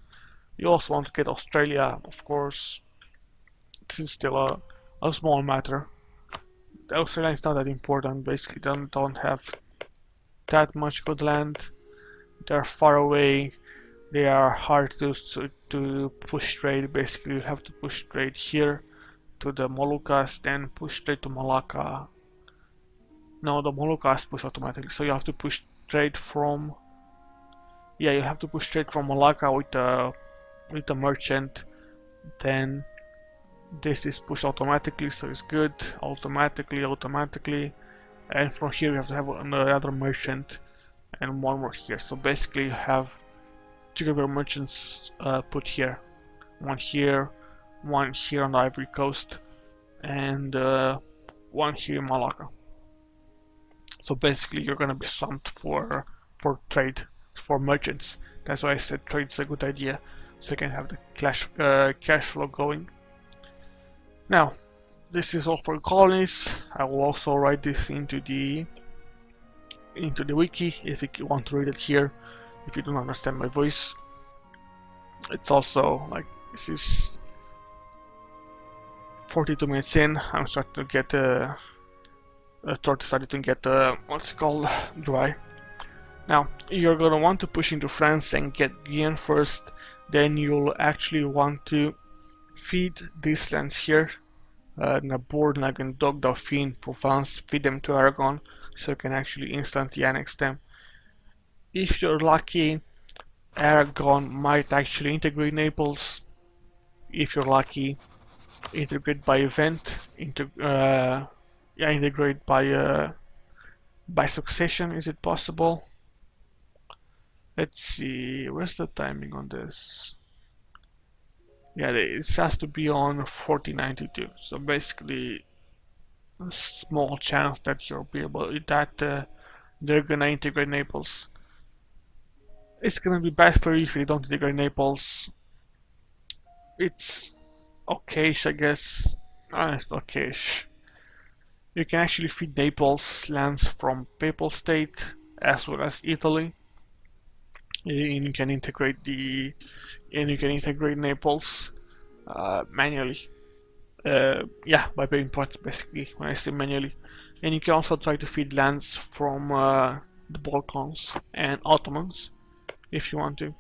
Speaker 1: You also want to get Australia, of course. This is still a small matter. Australia is not that important. Basically, don't have that much good land. They're far away. They are hard to push trade. Basically, you have to push trade here to the Moluccas, then push trade to Malacca. No, the Moluccas push automatically, so you have to push trade from. Yeah, you have to push trade from Malacca with a merchant. Then this is pushed automatically, so it's good. Automatically, and from here you have to have another merchant and one more here. So basically, you have two of your merchants put here, one here on the Ivory Coast, and one here in Malacca. So basically, you're gonna be swamped for trade, for merchants. That's why I said trade's a good idea, so you can have the cash flow going. Now, this is all for colonies. I will also write this into the wiki if you want to read it here. If you don't understand my voice, it's also like, this is 42 minutes in. I'm starting to get what's it called, dry. Now you're gonna want to push into France and get Guyenne first. Then you'll actually want to feed these lands here, Nabour, Languedoc, Dauphine, Provence. Feed them to Aragon, so you can actually instantly annex them. If you're lucky, Aragon might actually integrate Naples. If you're lucky, integrate by event. Integrate by succession. Is it possible? Let's see. Where's the timing on this? Yeah, it has to be on 1492. So basically, a small chance that you'll be able they're gonna integrate Naples. It's gonna be bad for you if you don't integrate Naples. It's okayish, I guess. It's okayish. You can actually feed Naples lands from Papal State as well as Italy. And you can integrate Naples manually. By paying points, basically, when I say manually. And you can also try to feed lands from the Balkans and Ottomans if you want to.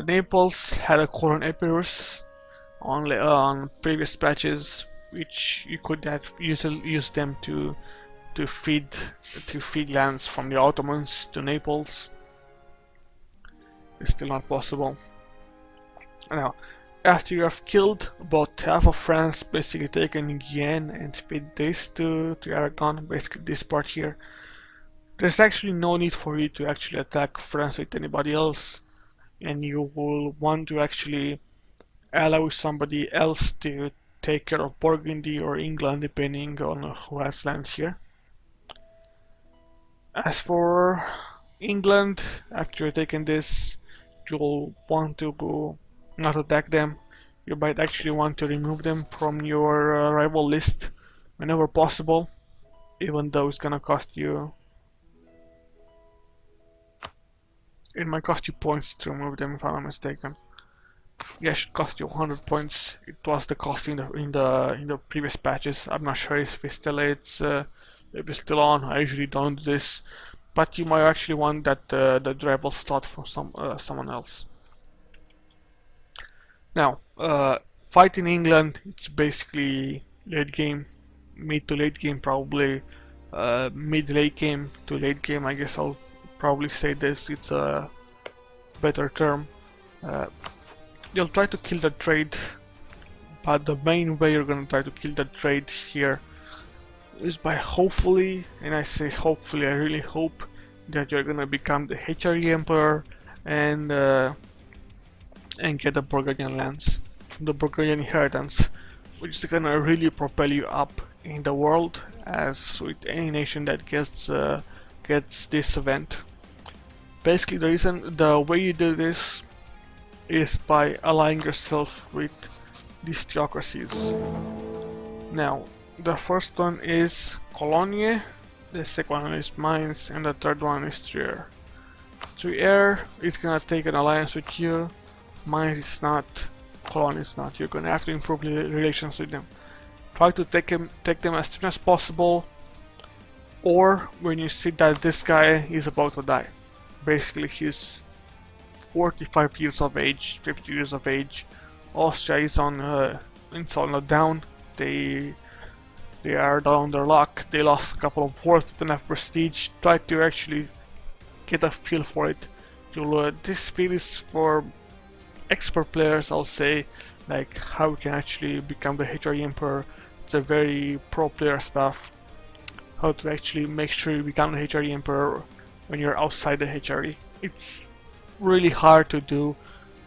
Speaker 1: Naples had a colon epirus on previous patches, which you could have used them to feed lands from the Ottomans to Naples. It's still not possible. Now, after you have killed about half of France, basically taken Guyenne and feed this to Aragon, basically this part here, there's actually no need for you to actually attack France with anybody else, and you will want to actually allow somebody else to take care of Burgundy or England, depending on who has lands here. As for England, after you've taken this, you'll want to go not attack them. You might actually want to remove them from your rival list whenever possible, even though it's gonna cost you. It might cost you points to remove them, if I'm not mistaken. Yeah, it should cost you 100 points. It was the cost in the previous patches. I'm not sure if it's still on. I usually don't do this, but you might actually want that the rival slot for someone else. Now, fight in England, it's basically late game, mid to late game probably, mid late game to late game. I guess I'll probably say this. It's a better term. You'll try to kill the trade, but the main way you're gonna try to kill the trade here is by hopefully, and I say hopefully, I really hope that you're gonna become the HRE Emperor and get the Burgundian lands from the Burgundian inheritance, which is gonna really propel you up in the world, as with any nation that gets this event. Basically, the way you do this is by allying yourself with these theocracies. Now, the first one is Cologne, the second one is Mainz, and the third one is Trier. Trier is gonna take an alliance with you. Mainz is not, Cologne is not. You're gonna have to improve relations with them. Try to take them as soon as possible, or when you see that this guy is about to die. Basically, he's 45 years of age, 50 years of age. Austria is on a down. They are down on their luck. They lost a couple of wars, didn't have prestige. Try to actually get a feel for it. This feel is for expert players, I'll say, like how you can actually become the HRE Emperor. It's a very pro player stuff. How to actually make sure you become the HRE Emperor when you're outside the HRE. It's really hard to do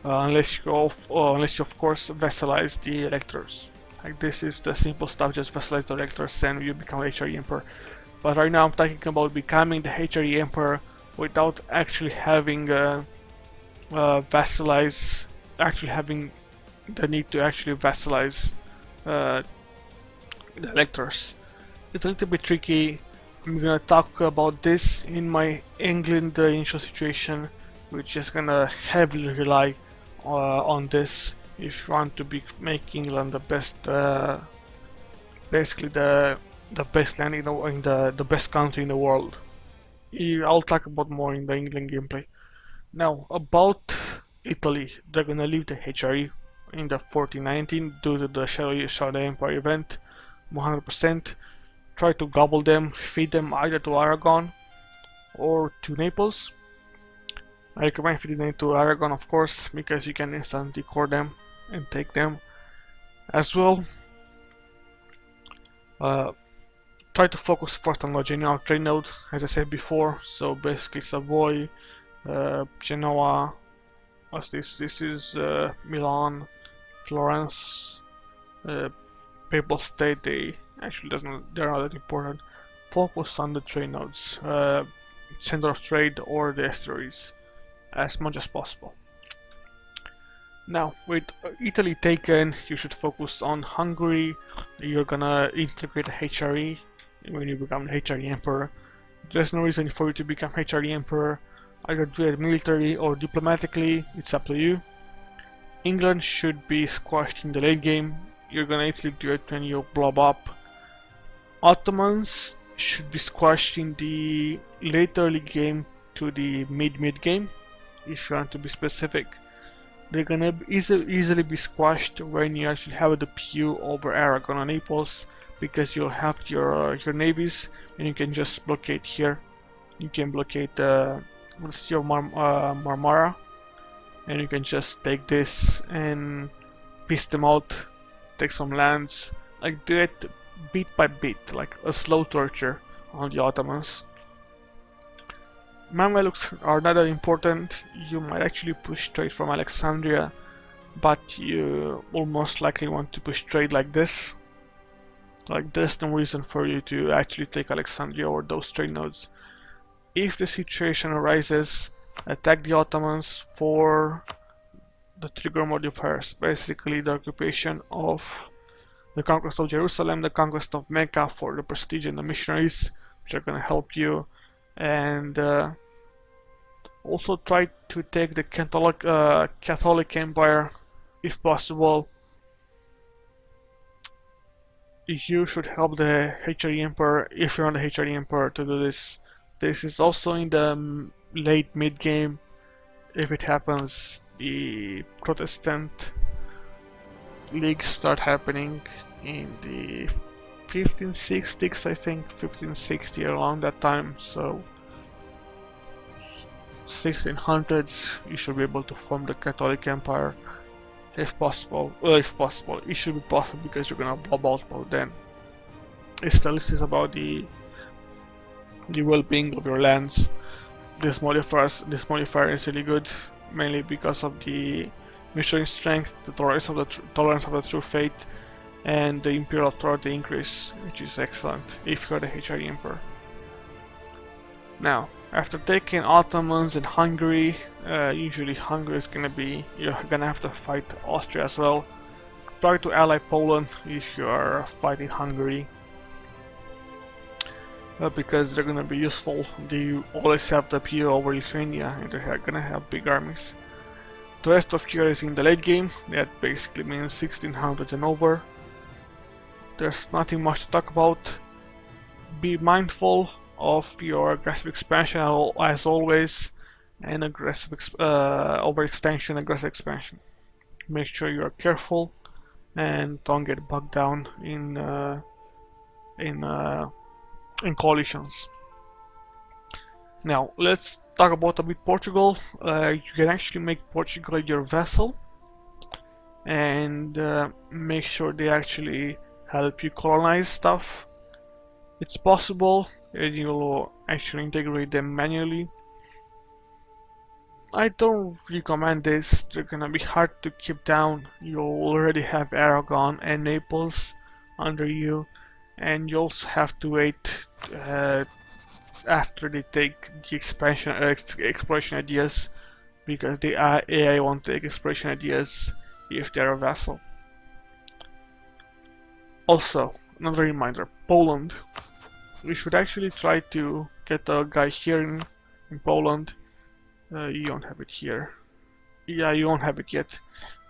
Speaker 1: unless you of course vassalize the electors. Like, this is the simple stuff, just vassalize the electors and you become HRE Emperor. But right now I'm talking about becoming the HRE Emperor without actually having vassalize, actually having the need to actually vassalize the electors. It's a little bit tricky. I'm gonna talk about this in my England initial situation, which is gonna heavily rely on this if you want to make England the best, basically the best land in the best country in the world. I'll talk about more in the England gameplay. Now, about Italy, they're gonna leave the HRE in the 1419 due to the Shadow Empire event, 100%. Try to gobble them, feed them either to Aragon or to Naples. I recommend feeding them to Aragon, of course, because you can instantly core them and take them as well. Try to focus first on the Genoa trade node, as I said before. So basically Savoy, Genoa, what's this? This is Milan, Florence, Papal State. They're not that important. Focus on the trade nodes, center of trade or the estuaries, as much as possible. Now, with Italy taken, you should focus on Hungary. You're gonna integrate the HRE when you become the HRE Emperor. There's no reason for you to become HRE Emperor. Either do it military or diplomatically, it's up to you. England should be squashed in the late game. You're gonna easily do it when you blob up. Ottomans should be squashed in the late early game to the mid game, if you want to be specific. They're gonna easily be squashed when you actually have the PU over Aragon and Naples, because you'll have your navies and you can just blockade here. You can blockade the Sea of Marmara, and you can just take this and piece them out, take some lands, like do it bit by bit, like a slow torture on the Ottomans. Mamelukes are not that important. You might actually push trade from Alexandria, but you will most likely want to push trade like this. Like, there's no reason for you to actually take Alexandria or those trade nodes. If the situation arises attack the Ottomans for the trigger modifiers, basically the occupation of the conquest of Jerusalem, the conquest of Mecca for the prestige and the missionaries, which are gonna help you, and also try to take the Catholic Empire if possible. You should help the HRE Emperor if you're on the HRE Emperor to do this. This is also in the late mid game. If it happens, the Protestant leagues start happening in the 1560s, I think, 1560, around that time. So 1600s, you should be able to form the Catholic Empire. If possible, it should be possible because you're gonna blob out by then. Still, this is about the well-being of your lands. This modifier is really good, mainly because of the missionary strength, the tolerance of the true faith, and the imperial authority increase, which is excellent if you're the HRE Emperor. Now, after taking Ottomans and Hungary, usually Hungary is you're gonna have to fight Austria as well. Try to ally Poland if you are fighting Hungary, because they're gonna be useful. They always have the PO over Lithuania, and they're gonna have big armies. The rest of here is in the late game. That basically means 1600s and over. There's nothing much to talk about. Be mindful of your aggressive expansion as always, and aggressive overextension, aggressive expansion. Make sure you are careful and don't get bogged down in coalitions. Now let's talk about a bit Portugal. You can actually make Portugal your vassal and make sure they actually help you colonize stuff. It's possible, and you'll actually integrate them manually. I don't recommend this. They're gonna be hard to keep down. You already have Aragon and Naples under you, and you also have to wait after they take the expansion exploration ideas, because the AI won't take exploration ideas if they're a vassal. Also, another reminder, Poland. We should actually try to get a guy here in Poland. You don't have it here. Yeah, you don't have it yet.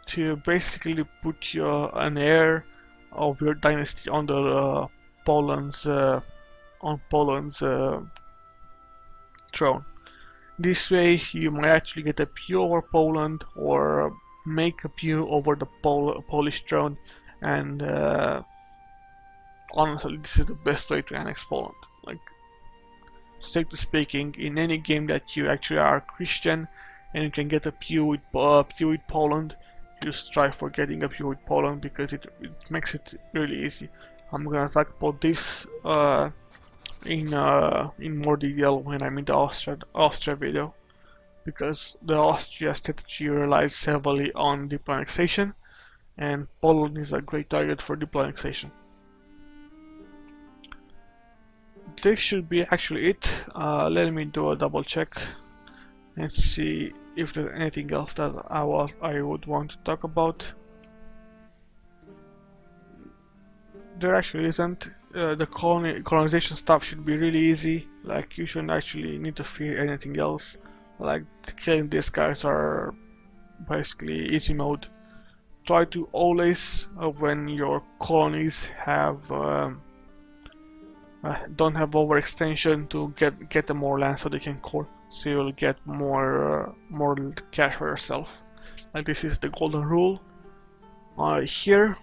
Speaker 1: To basically put an heir of your dynasty on the Poland's throne. This way, you might actually get a PO over Poland, or make a PO over the Polish throne, and honestly, this is the best way to annex Poland. Like, strictly speaking, in any game that you actually are Christian and you can get a PO with Poland, just try for getting a PO with Poland, because it makes it really easy. I'm gonna talk about this in more detail when I'm in the Austria video, because the Austria strategy relies heavily on diplo annexation, and Poland is a great target for diplo annexation. This should be actually it. Let me do a double check and see if there's anything else that I would want to talk about. There actually isn't. The colonization stuff should be really easy. Like, you shouldn't actually need to fear anything else. Like, killing these guys are basically easy mode. Try to always, when your colonies have don't have overextension, to get them more land so they can core, so you'll get more cash for yourself. Like, this is the golden rule. Here,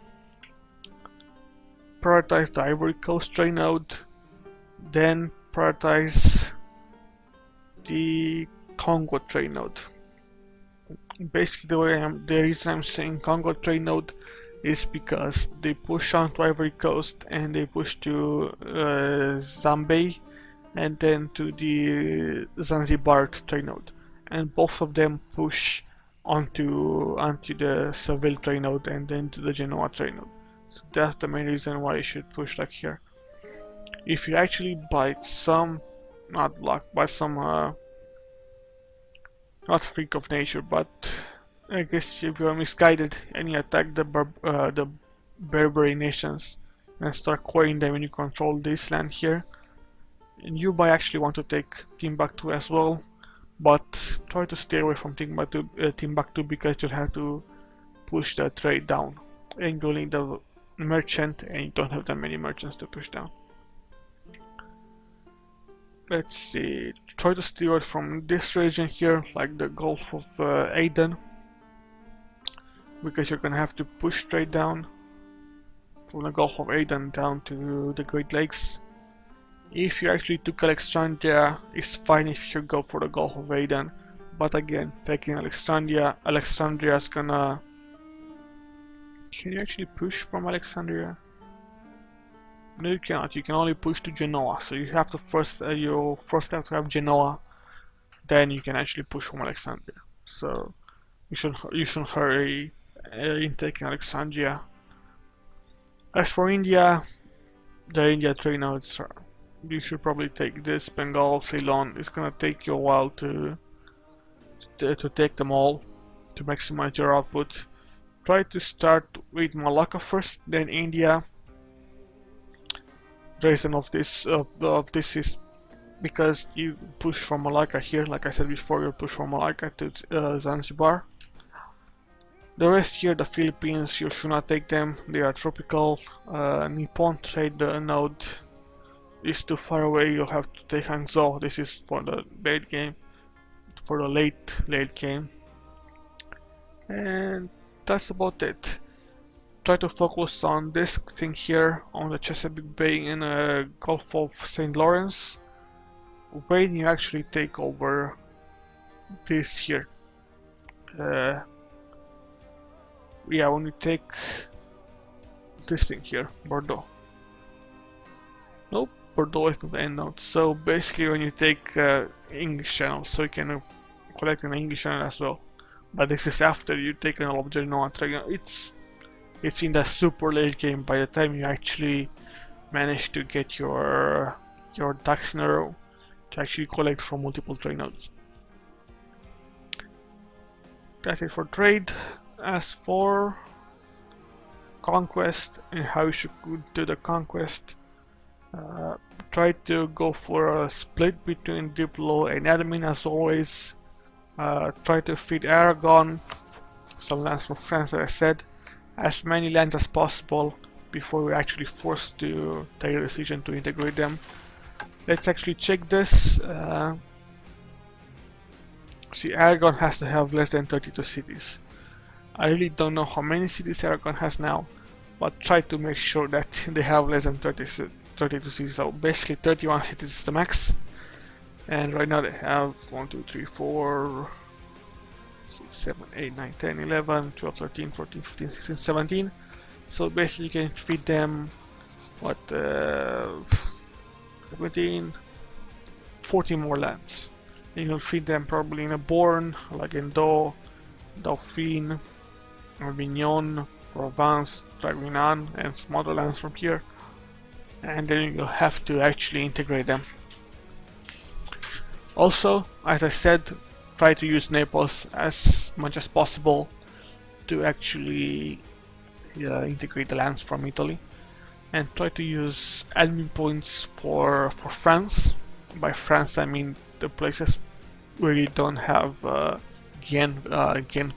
Speaker 1: prioritize the Ivory Coast trade node, then prioritize the Congo trade node. Basically, the reason I'm saying Congo trade node is because they push on to Ivory Coast, and they push to Zambia, and then to the Zanzibar trade node, and both of them push onto the Seville trade node, and then to the Genoa trade node. So that's the main reason why you should push like here. If you actually by some, not luck, by some not freak of nature, but I guess if you're misguided and you attack the Barbary nations and start coring them and you control this land here, and you might actually want to take Timbuktu as well, but try to stay away from Timbuktu because you'll have to push the trade down, and you'll need the merchant, and you don't have that many merchants to push down. Let's see, try to stay away from this region here, like the Gulf of Aden, because you're gonna have to push trade down from the Gulf of Aden down to the Great Lakes. If you actually took Alexandria, it's fine if you go for the Gulf of Aden, but again, taking Alexandria is gonna... Can you actually push from Alexandria? No, you cannot. You can only push to Genoa, so you have to first you first have to have Genoa, then you can actually push from Alexandria. So you shouldn't hurry in taking Alexandria. As for India, the India trade nodes, you should probably take this Bengal, Ceylon. It's gonna take you a while to take them all to maximize your output. Try to start with Malacca first, then India. The reason of this is because you push from Malacca here, like I said before, you push from Malacca to Zanzibar. The rest here, the Philippines, you should not take them, they are tropical. Nippon trade node is too far away, you'll have to take Hangzhou. This is for the late game, for the late game. And that's about it. Try to focus on this thing here, on the Chesapeake Bay in the Gulf of St. Lawrence, when you actually take over this here. Yeah, when you take this thing here, Bordeaux. Nope, Bordeaux is not the end node. So basically when you take English channel, so you can collect an English channel as well. But this is after you take all of Genoa. It's in the super late game. By the time you actually manage to get your ducks in a row to actually collect from multiple trade nodes. That's it for trade. As for conquest and how you should do the conquest, try to go for a split between Diplo and admin as always. Try to feed Aragon some lands from France, as I said, as many lands as possible before we're actually forced to take a decision to integrate them. Let's actually check this. See, Aragon has to have less than 32 cities. I really don't know how many cities Aragon has now, but try to make sure that they have less than 32 cities. So basically 31 cities is the max. And right now they have 1, 2, 3, 4, 6, 7, 8, 9, 10, 11, 12, 13, 14, 15, 16, 17. So basically you can feed them, what, 17, 14 more lands. And you'll feed them probably in a Bourne, like in Dauphine, Avignon, Provence, Draguignan, and some other lands from here. And then you'll have to actually integrate them. Also, as I said, try to use Naples as much as possible to actually integrate the lands from Italy, and try to use admin points for France. By France I mean the places where you don't have Gen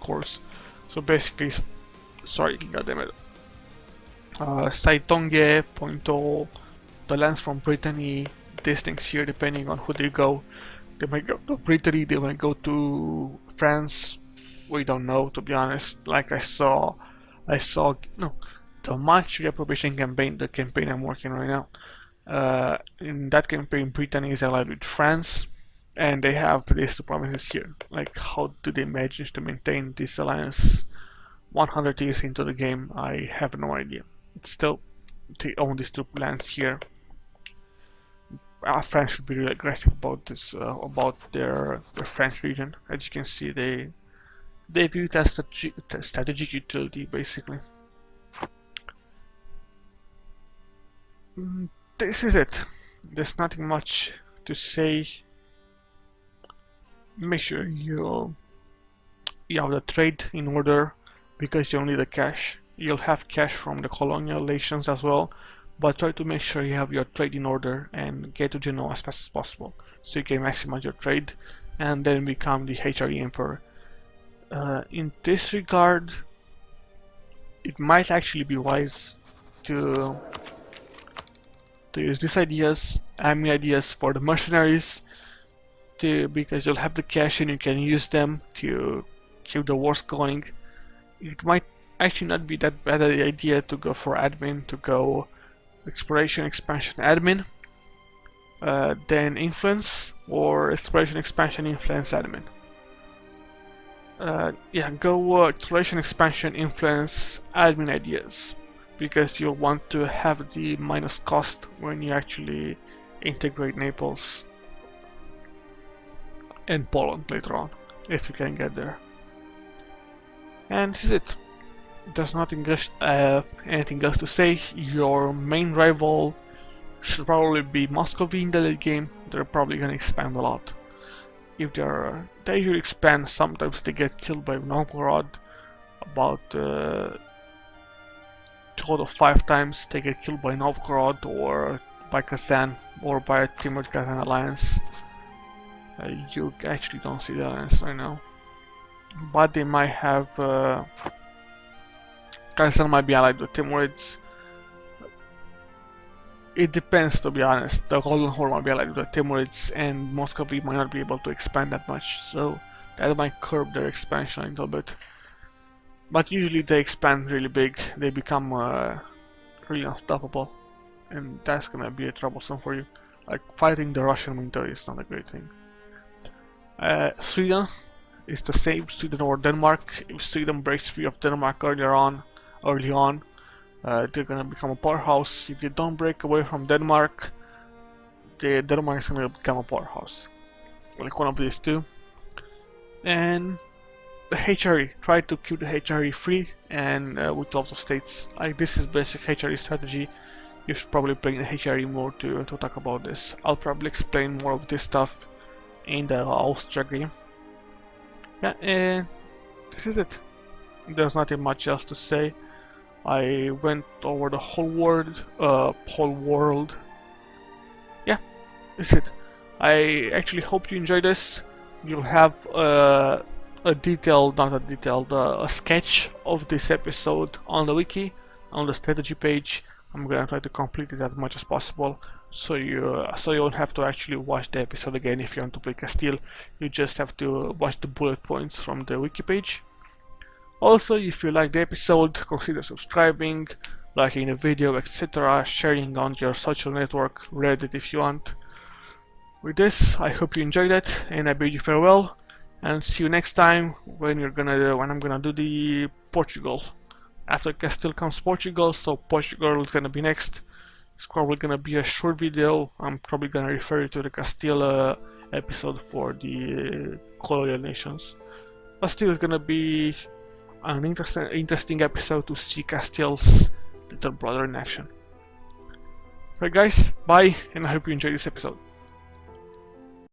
Speaker 1: cores. So basically, sorry, goddammit, Saitonge, Pointo, the lands from Brittany, these things here, depending on who they go. They might go to Brittany, they might go to France. We don't know, to be honest. Like I saw no, the March Reprobation campaign, the campaign I'm working right now. In that campaign, Brittany is allied with France, and they have these two provinces here. Like, how do they manage to maintain this alliance 100 years into the game? I have no idea. It's still, they own these two lands here. France should be really aggressive about this, about their French region. As you can see, they view it as strategic utility, basically. This is it. There's nothing much to say. make sure you have the trade in order, because you'll need the cash. You'll have cash from the colonial nations as well, but try to make sure you have your trade in order and get to Genoa as fast as possible, so you can maximize your trade and then become the HRE Emperor. In this regard, it might actually be wise to use these ideas, army ideas, for the mercenaries, because you'll have the cash and you can use them to keep the wars going. It might actually not be that bad an idea to go for admin, to go exploration, expansion, admin, then influence, or exploration, expansion, influence, admin. Yeah, go exploration, expansion, influence, admin ideas, because you'll want to have the minus cost when you actually integrate Naples and Poland later on, if you can get there. And this is it. There's nothing else, anything else to say. Your main rival should probably be Muscovy in the late game. They're probably gonna expand a lot. If they usually expand, sometimes they get killed by Novgorod. About 2 out of 5 times they get killed by Novgorod or by Kazan or by a Timur-Kazan alliance. You actually don't see the alliance right now, but they might have. Kazan might be allied with Timurids. It depends, to be honest. The Golden Horde might be allied with the Timurids, and Muscovy might not be able to expand that much, so that might curb their expansion a little bit. But usually they expand really big, they become really unstoppable, and that's gonna be troublesome for you. Like, fighting the Russian military is not a great thing. Sweden is the same, Sweden or Denmark. If Sweden breaks free of Denmark early on, they're gonna become a powerhouse. If they don't break away from Denmark, Denmark is gonna become a powerhouse. Like one of these two. And the HRE, try to keep the HRE free and with lots of states. Like, this is basic HRE strategy. You should probably play in the HRE more to talk about this. I'll probably explain more of this stuff in the Austria game. Yeah, and this is it. There's nothing much else to say. I went over the whole world. Yeah, that's it. I actually hope you enjoy this. You'll have a sketch of this episode on the wiki, on the strategy page. I'm gonna try to complete it as much as possible, so you don't have to actually watch the episode again if you want to play Castile. You just have to watch the bullet points from the wiki page. Also, if you like the episode, consider subscribing, liking the video, etc., sharing on your social network, Reddit if you want. With this, I hope you enjoyed it, and I bid you farewell, and see you next time when I'm gonna do the Portugal. After Castile comes Portugal, so Portugal is gonna be next. It's probably gonna be a short video. I'm probably gonna refer you to the Castile episode for the colonial nations. But still, it's gonna be an interesting episode to see Castile's little brother in action. Alright guys, bye, and I hope you enjoyed this episode.